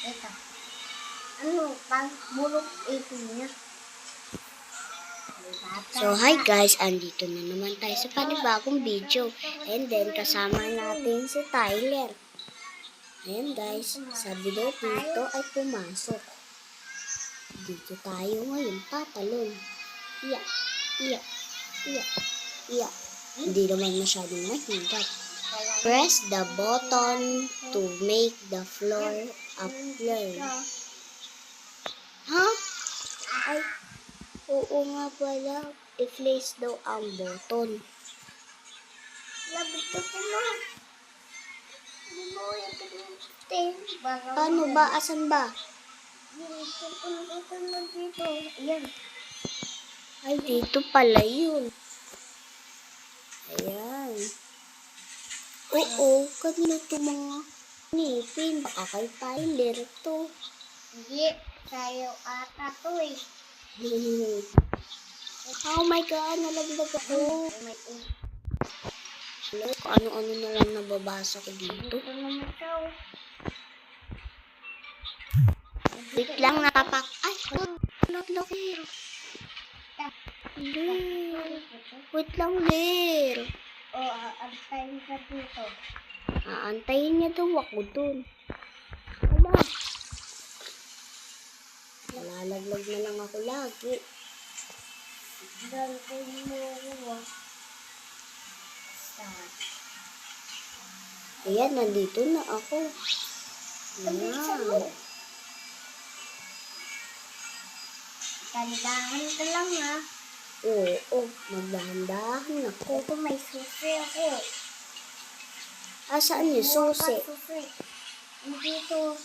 Ito. Ano, pang bulok ito niya. So, hi guys, andito na naman tayo sa panibagong video. And then, kasama natin si Tyler. Ayan guys, sabi daw dito ay pumasok. Dito tayo ngayon, tatalon. Iya, iya, iya, iya. Hindi naman masyadong mahirap. Press the button to make the floor upward. Ha? Ay, oo nga pala. I-place daw ang button. Labit ko mo. Hindi mo yung pinag-stay. Paano ba? Asan ba? Dito. Ayan. Ay, dito pala yun. Ayan. Oo, kanina ito mga ngipin. Baka kay Tyler to. Hindi. Sayo ata to eh. Oh my God, nalaglag ako. Look, ano-ano na lang nababasa ko dito. Ito naman ito. Wait lang, natapak. Ay, nalaglag. Wait lang, Ler. O, antayin ka dito. Aantayin niya daw ako dun. Aba. Nalalaglag na lang ako lagi. Dalhin mo ako. Ayan, nandito na ako. Wow. Talidahan ka lang ha. Oo, magdahan-dahan ako. Ito may susi ako. Asaan yung susi? Dito.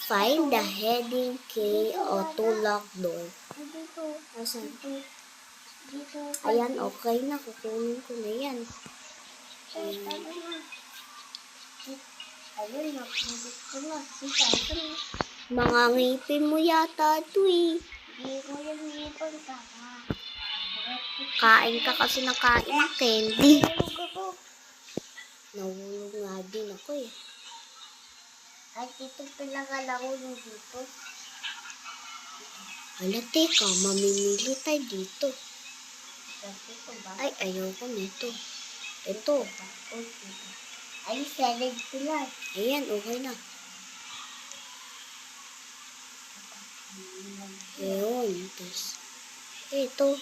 Find the heading key o to lock door. Dito. Asan? Dito. Ayan, okay na. Kukunin ko na yan. Ayun, napindot ko na. Dito. Mga ngipin mo yata ito eh. Hindi ko yung ngipon ka. Kain ka kasi ng kain ng candy. Nahulog ako. Nahulog nga din ako eh. Ay, dito pinagalaro yung dito. Hala, teka, mamimili tayo dito. Dito ba? Ay, ayoko nito. Ito. Ay, salad sila. Ayan, okay na. Ayun, tapos ito.